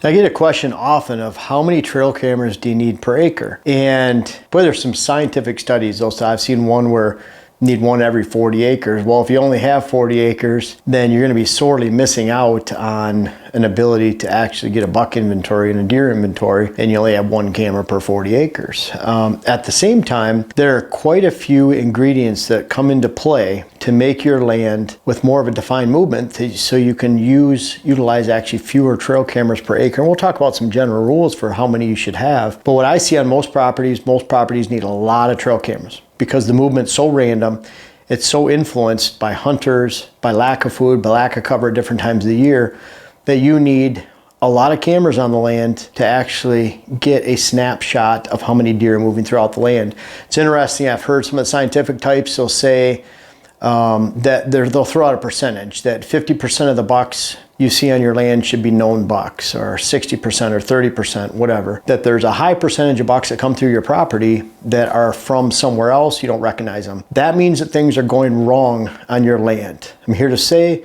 I get a question often of how many trail cameras do you need per acre? And boy, there's some scientific studies. Also, I've seen one where you need one every 40 acres. Well, if you only have 40 acres, then you're going to be sorely missing out on an ability to actually get a buck inventory and a deer inventory, and you only have one camera per 40 acres. At the same time, there are quite a few ingredients that come into play to make your land with more of a defined movement so you can utilize actually fewer trail cameras per acre. And we'll talk about some general rules for how many you should have. But what I see on most properties need a lot of trail cameras because the movement's so random. It's so influenced by hunters, by lack of food, by lack of cover at different times of the year, that you need a lot of cameras on the land to actually get a snapshot of how many deer are moving throughout the land. It's interesting, I've heard some of the scientific types, they'll say that they'll throw out a percentage, that 50% of the bucks you see on your land should be known bucks, or 60% or 30%, whatever. That there's a high percentage of bucks that come through your property that are from somewhere else, you don't recognize them. That means that things are going wrong on your land. I'm here to say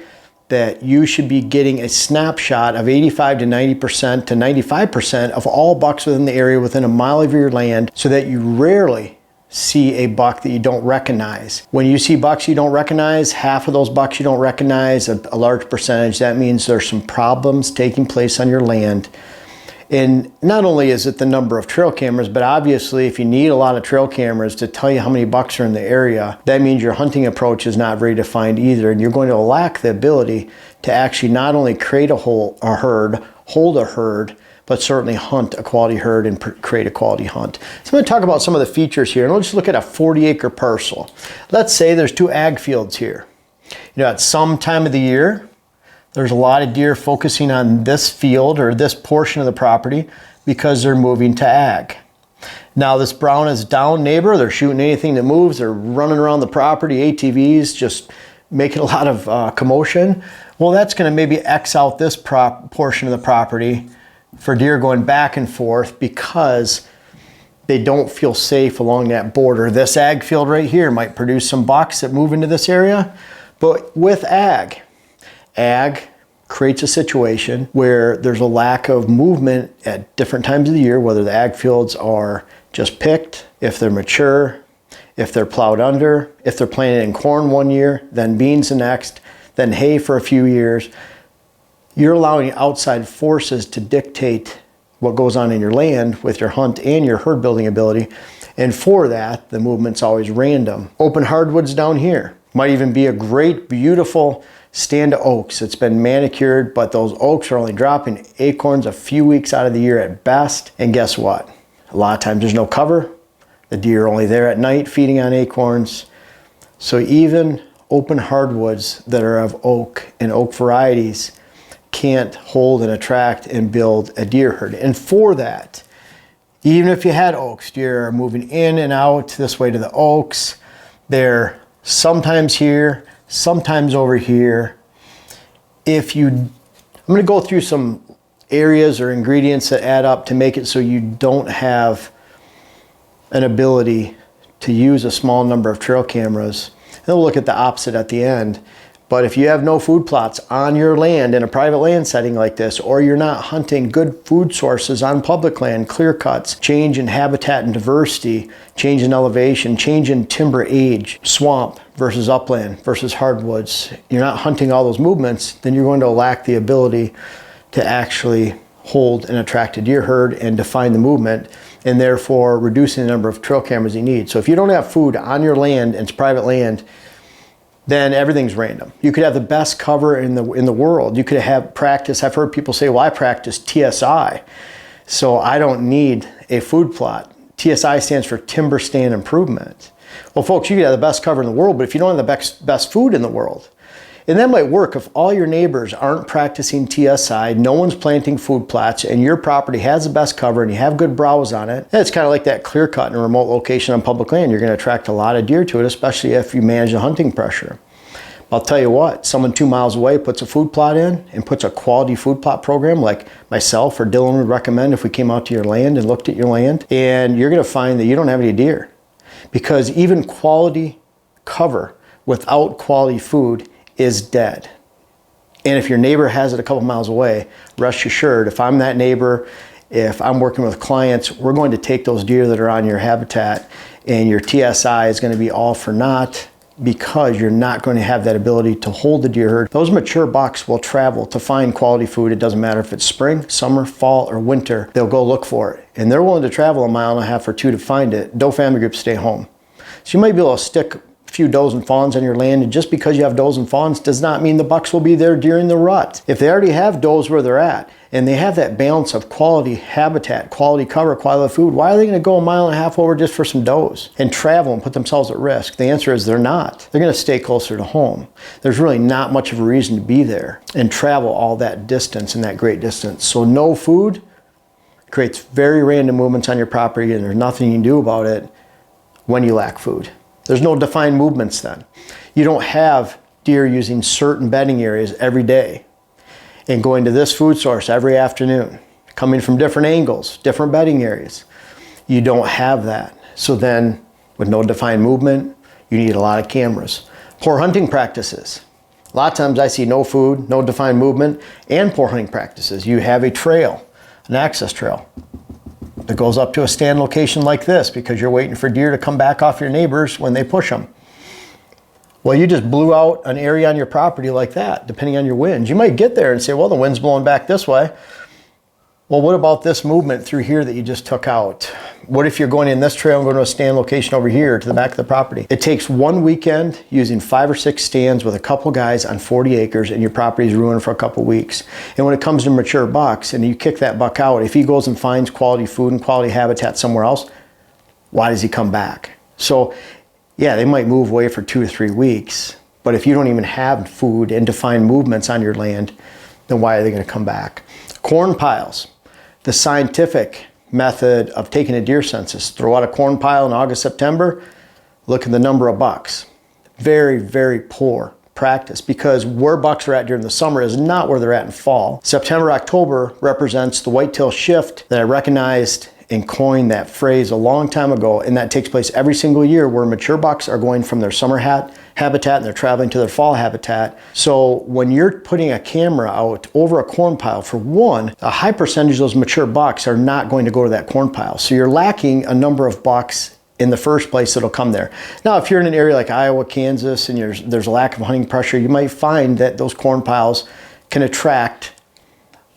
that you should be getting a snapshot of 85 to 90% to 95% of all bucks within the area within a mile of your land, so that you rarely see a buck that you don't recognize. When you see bucks you don't recognize, half of those bucks you don't recognize, a large percentage, that means there's some problems taking place on your land. And not only is it the number of trail cameras, but obviously if you need a lot of trail cameras to tell you how many bucks are in the area, that means your hunting approach is not very defined either, and you're going to lack the ability to actually not only create hold a herd, but certainly hunt a quality herd and create a quality hunt. So I'm going to talk about some of the features here, and let's look at a 40-acre parcel. Let's say there's 2 ag fields here. At some time of the year, there's a lot of deer focusing on this field or this portion of the property because they're moving to ag. Now this brown is down neighbor, they're shooting anything that moves, they're running around the property, ATVs, just making a lot of commotion. Well, that's going to maybe X out this portion of the property for deer going back and forth because they don't feel safe along that border. This ag field right here might produce some bucks that move into this area, but with ag creates a situation where there's a lack of movement at different times of the year, whether the ag fields are just picked, if they're mature, if they're plowed under, if they're planted in corn one year, then beans the next, then hay for a few years. You're allowing outside forces to dictate what goes on in your land with your hunt and your herd building ability. And for that, the movement's always random. Open hardwoods down here. Might even be a great, beautiful stand of oaks. It's been manicured, but those oaks are only dropping acorns a few weeks out of the year at best. And guess what? A lot of times there's no cover. The deer are only there at night feeding on acorns. So even open hardwoods that are of oak and oak varieties can't hold and attract and build a deer herd. And for that, even if you had oaks, deer are moving in and out this way to the oaks. They're sometimes here, sometimes over here. I'm going to go through some areas or ingredients that add up to make it so you don't have an ability to use a small number of trail cameras. And we'll look at the opposite at the end. But if you have no food plots on your land in a private land setting like this, or you're not hunting good food sources on public land, clear cuts, change in habitat and diversity, change in elevation, change in timber age, swamp versus upland versus hardwoods, you're not hunting all those movements, then you're going to lack the ability to actually hold and attract a deer herd and define the movement, and therefore reducing the number of trail cameras you need. So if you don't have food on your land and it's private land, then everything's random. You could have the best cover in the world. You could have practice. I've heard people say, well, I practice TSI, so I don't need a food plot. TSI stands for Timber Stand Improvement. Well, folks, you could have the best cover in the world, but if you don't have the best food in the world, and that might work if all your neighbors aren't practicing TSI, no one's planting food plots, and your property has the best cover and you have good browse on it. And it's kind of like that clear cut in a remote location on public land. You're going to attract a lot of deer to it, especially if you manage the hunting pressure. I'll tell you what, someone 2 miles away puts a food plot in and puts a quality food plot program like myself or Dylan would recommend if we came out to your land and looked at your land, and you're going to find that you don't have any deer. Because even quality cover without quality food is dead. And if your neighbor has it a couple miles away, rest assured, if I'm that neighbor, if I'm working with clients, we're going to take those deer that are on your habitat, and your TSI is going to be all for naught, because you're not going to have that ability to hold the deer herd. Those mature bucks will travel to find quality food. It doesn't matter if it's spring, summer, fall, or winter. They'll go look for it. And they're willing to travel a mile and a half or two to find it. Doe family groups stay home. So you might be able to stick a few does and fawns on your land, and just because you have does and fawns does not mean the bucks will be there during the rut. If they already have does where they're at, and they have that balance of quality habitat, quality cover, quality food, why are they going to go a mile and a half over just for some does and travel and put themselves at risk? The answer is they're not. They're going to stay closer to home. There's really not much of a reason to be there and travel all that distance and that great distance. So no food creates very random movements on your property, and there's nothing you can do about it when you lack food. There's no defined movements then. You don't have deer using certain bedding areas every day and going to this food source every afternoon, coming from different angles, different bedding areas. You don't have that. So then, with no defined movement, you need a lot of cameras. Poor hunting practices. A lot of times I see no food, no defined movement, and poor hunting practices. You have a trail, an access trail, that goes up to a stand location like this because you're waiting for deer to come back off your neighbors when they push them. Well, you just blew out an area on your property like that, depending on your winds. You might get there and say, well, the wind's blowing back this way. Well, what about this movement through here that you just took out? What if you're going in this trail and going to a stand location over here to the back of the property? It takes one weekend using 5 or 6 stands with a couple guys on 40 acres, and your property's ruined for a couple weeks. And when it comes to mature bucks and you kick that buck out, if he goes and finds quality food and quality habitat somewhere else, why does he come back? So yeah, they might move away for 2 or 3 weeks, but if you don't even have food and defined movements on your land, then why are they going to come back? Corn piles. The scientific method of taking a deer census. Throw out a corn pile in August, September, look at the number of bucks. Very, very poor practice, because where bucks are at during the summer is not where they're at in fall. September, October represents the whitetail shift that I recognized and coined that phrase a long time ago, and that takes place every single year, where mature bucks are going from their summer habitat and they're traveling to their fall habitat. So when you're putting a camera out over a corn pile, for one, a high percentage of those mature bucks are not going to go to that corn pile. So you're lacking a number of bucks in the first place that'll come there. Now, if you're in an area like Iowa, Kansas, and there's a lack of hunting pressure, you might find that those corn piles can attract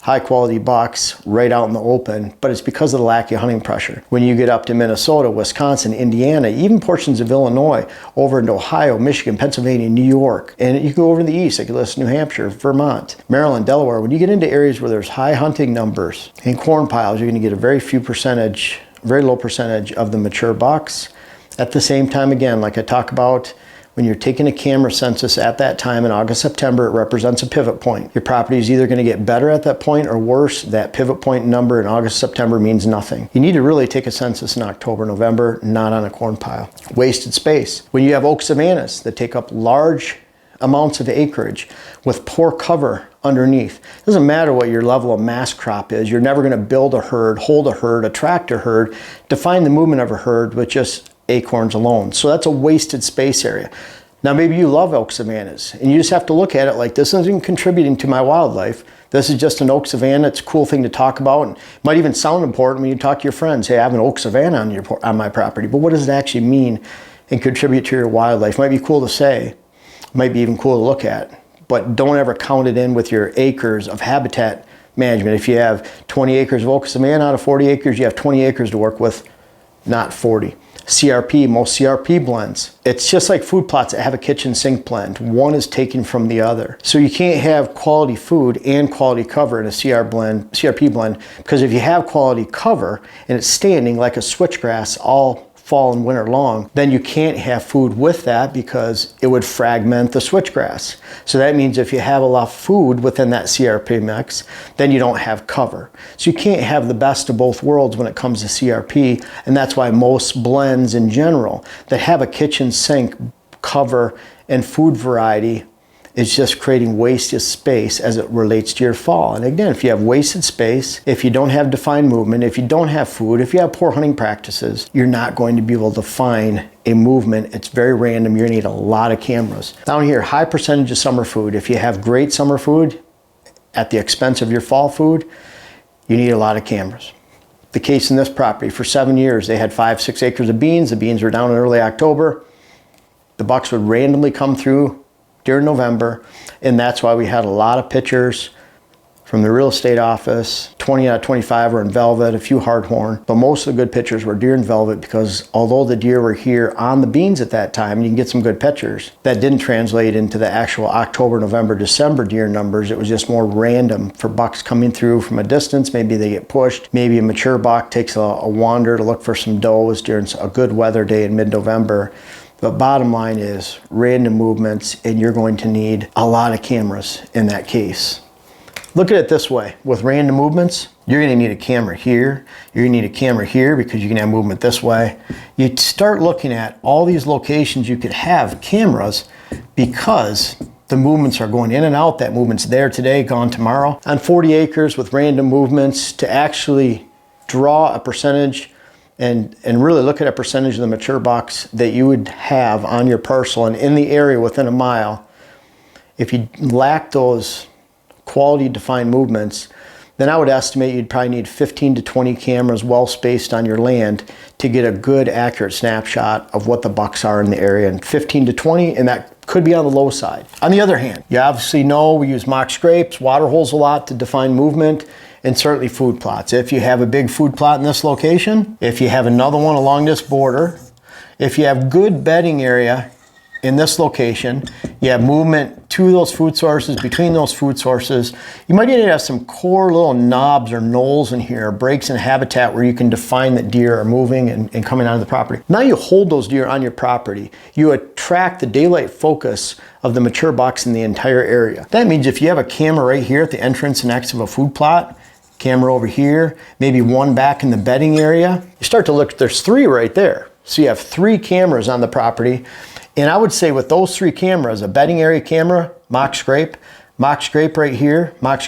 high quality bucks right out in the open, but it's because of the lack of hunting pressure. When you get up to Minnesota, Wisconsin, Indiana, even portions of Illinois, over into Ohio, Michigan, Pennsylvania, New York, and you can go over in the east, like New Hampshire, Vermont, Maryland, Delaware. When you get into areas where there's high hunting numbers and corn piles, you're going to get a very low percentage of the mature bucks. At the same time, again, like I talk about, when you're taking a camera census at that time in August, September, it represents a pivot point. Your property is either going to get better at that point or worse. That pivot point number in August, September means nothing. You need to really take a census in October, November, not on a corn pile. Wasted space. When you have oak savannas that take up large amounts of acreage with poor cover underneath, it doesn't matter what your level of mass crop is. You're never going to build a herd, hold a herd, attract a herd, define the movement of a herd with just acorns alone. So that's a wasted space area. Now maybe you love oak savannas and you just have to look at it like, this isn't contributing to my wildlife. This is just an oak savanna. It's a cool thing to talk about, and it might even sound important when you talk to your friends. Hey, I have an oak savanna on my property, but what does it actually mean and contribute to your wildlife? It might be cool to say, it might be even cool to look at, but don't ever count it in with your acres of habitat management. If you have 20 acres of oak savanna out of 40 acres, you have 20 acres to work with, not 40. CRP, most CRP blends, it's just like food plots that have a kitchen sink blend. One is taken from the other. So you can't have quality food and quality cover in a CRP blend, because if you have quality cover and it's standing like a switchgrass all fall and winter long, then you can't have food with that because it would fragment the switchgrass. So that means if you have a lot of food within that CRP mix, then you don't have cover. So you can't have the best of both worlds when it comes to CRP, and that's why most blends in general that have a kitchen sink cover and food variety It's just creating wasted space as it relates to your fall. And again, if you have wasted space, if you don't have defined movement, if you don't have food, if you have poor hunting practices, you're not going to be able to find a movement. It's very random. You're gonna need a lot of cameras. Down here, high percentage of summer food. If you have great summer food at the expense of your fall food, you need a lot of cameras. The case in this property, for 7 years, they had 5-6 acres of beans. The beans were down in early October. The bucks would randomly come through during November, and that's why we had a lot of pictures from the real estate office. 20 out of 25 were in velvet, a few hardhorn, but most of the good pictures were deer in velvet, because although the deer were here on the beans at that time, you can get some good pictures, that didn't translate into the actual October, November, December deer numbers. It was just more random for bucks coming through from a distance. Maybe they get pushed. Maybe a mature buck takes a wander to look for some does during a good weather day in mid-November. But bottom line is random movements, and you're going to need a lot of cameras in that case. Look at it this way. With random movements, you're going to need a camera here. You're going to need a camera here because you can have movement this way. You start looking at all these locations you could have cameras, because the movements are going in and out. That movement's there today, gone tomorrow. On 40 acres with random movements, to actually draw a percentage and really look at a percentage of the mature bucks that you would have on your parcel and in the area within a mile, if you lack those quality defined movements, then I would estimate you'd probably need 15 to 20 cameras well spaced on your land to get a good accurate snapshot of what the bucks are in the area. And 15 to 20, and that could be on the low side. On the other hand, you obviously know we use mock scrapes, water holes a lot to define movement, and certainly food plots. If you have a big food plot in this location, if you have another one along this border, if you have good bedding area in this location, you have movement to those food sources, between those food sources, you might need to have some core little knobs or knolls in here, breaks in habitat where you can define that deer are moving and coming onto the property. Now you hold those deer on your property. You attract the daylight focus of the mature bucks in the entire area. That means if you have a camera right here at the entrance and exit of a food plot, camera over here, maybe one back in the bedding area, you start to look, there's 3 right there. So you have 3 cameras on the property. And I would say with those 3 cameras, a bedding area camera, mock scrape right here, mock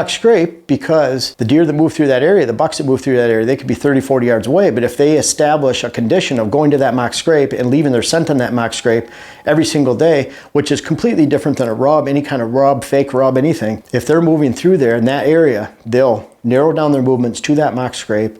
scrape, because the deer that move through that area, the bucks that move through that area, they could be 30, 40 yards away. But if they establish a condition of going to that mock scrape and leaving their scent on that mock scrape every single day, which is completely different than a rub, any kind of rub, fake rub, anything. If they're moving through there in that area, they'll narrow down their movements to that mock scrape.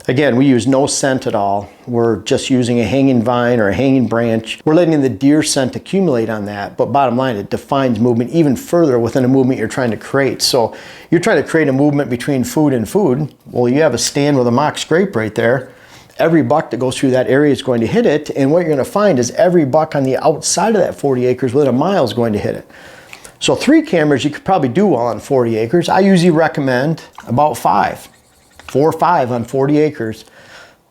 Again, we use no scent at all. We're just using a hanging vine or a hanging branch. We're letting the deer scent accumulate on that, but bottom line, it defines movement even further within a movement you're trying to create. So you're trying to create a movement between food and food. Well, you have a stand with a mock scrape right there. Every buck that goes through that area is going to hit it, and what you're going to find is every buck on the outside of that 40 acres within a mile is going to hit it. So 3 cameras you could probably do well on 40 acres. I usually recommend about 4 or 5 on 40 acres.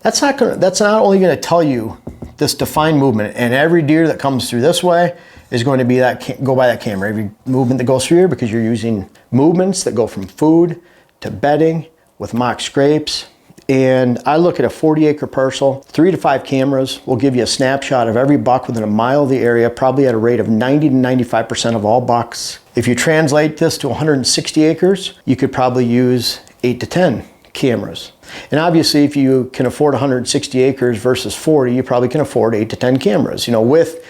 That's not only going to tell you this defined movement, and every deer that comes through this way is going to be go by that camera. Every movement that goes through here, because you're using movements that go from food to bedding with mock scrapes. And I look at a 40 acre parcel, 3 to 5 cameras will give you a snapshot of every buck within a mile of the area, probably at a rate of 90 to 95% of all bucks. If you translate this to 160 acres, you could probably use 8 to 10 cameras. And obviously, if you can afford 160 acres versus 40, you probably can afford 8 to 10 cameras. You know, with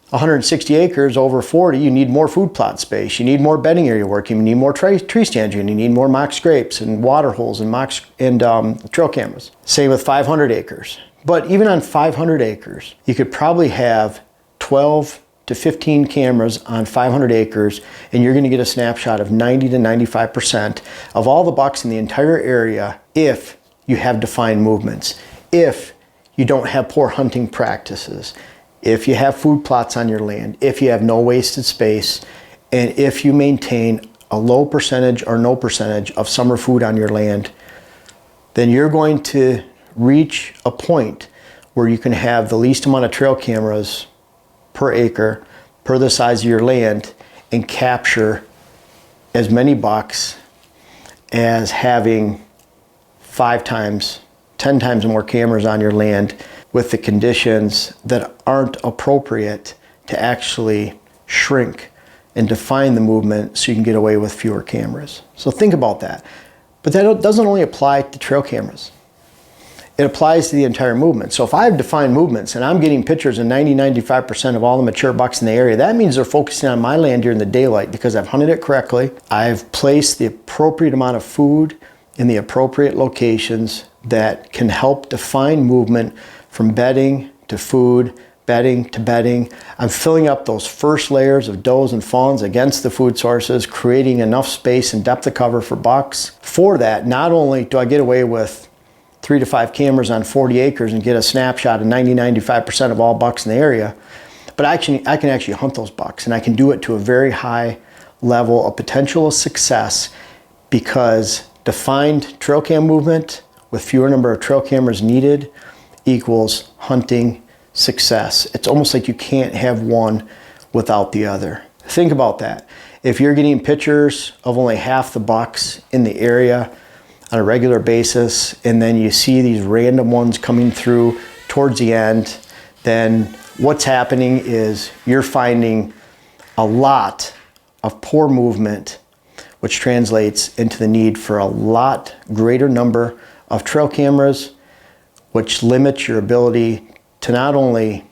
160 acres over 40, you need more food plot space. You need more bedding area work. You need more tree stands. You need more mock scrapes and water holes and trail cameras. Same with 500 acres. But even on 500 acres, you could probably have 12 to 15 cameras on 500 acres, and you're going to get a snapshot of 90 to 95% of all the bucks in the entire area if you have defined movements, if you don't have poor hunting practices, if you have food plots on your land, if you have no wasted space, and if you maintain a low percentage or no percentage of summer food on your land, then you're going to reach a point where you can have the least amount of trail cameras per acre, per the size of your land, and capture as many bucks as having 5 times, 10 times more cameras on your land with the conditions that aren't appropriate to actually shrink and define the movement so you can get away with fewer cameras. So think about that. But that doesn't only apply to trail cameras. It applies to the entire movement. So if I have defined movements and I'm getting pictures of 90-95% of all the mature bucks in the area, that means they're focusing on my land during the daylight because I've hunted it correctly. I've placed the appropriate amount of food in the appropriate locations that can help define movement from bedding to food, bedding to bedding. I'm filling up those first layers of does and fawns against the food sources, creating enough space and depth of cover for bucks. For that, not only do I get away with 3 to 5 cameras on 40 acres and get a snapshot of 90-95% of all bucks in the area, but I can actually hunt those bucks, and I can do it to a very high level of potential of success because defined trail cam movement with fewer number of trail cameras needed equals hunting success. It's almost like you can't have one without the other. Think about that. If you're getting pictures of only half the bucks in the area on a regular basis, and then you see these random ones coming through towards the end, then what's happening is you're finding a lot of poor movement, which translates into the need for a lot greater number of trail cameras, which limits your ability to not only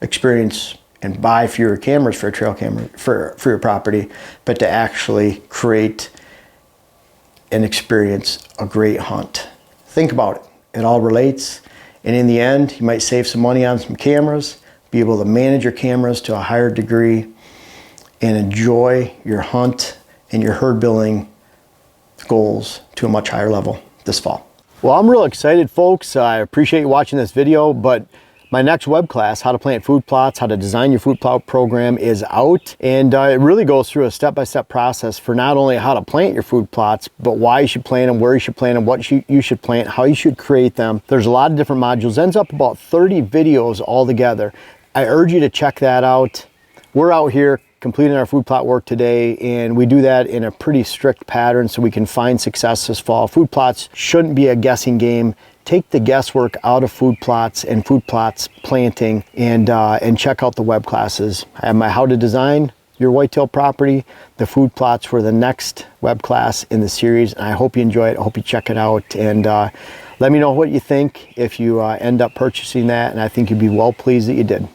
experience and buy fewer cameras for a trail camera for your property, but to actually create and experience a great hunt. Think about it. It all relates. And in the end, you might save some money on some cameras, be able to manage your cameras to a higher degree, and enjoy your hunt and your herd building goals to a much higher level this fall. Well, I'm real excited, folks. I appreciate you watching this video, but my next web class, How to Plant Food Plots, How to Design Your Food Plot Program, is out. And it really goes through a step-by-step process for not only how to plant your food plots, but why you should plant them, where you should plant them, what you should plant, how you should create them. There's a lot of different modules. Ends up about 30 videos altogether. I urge you to check that out. We're out here completing our food plot work today, and we do that in a pretty strict pattern so we can find success this fall. Food plots shouldn't be a guessing game. Take the guesswork out of food plots and food plots planting, and check out the web classes. I have my How to Design Your Whitetail Property. The food plots for the next web class in the series, and I hope you enjoy it. I hope you check it out, and let me know what you think if you end up purchasing that, and I think you'd be well pleased that you did.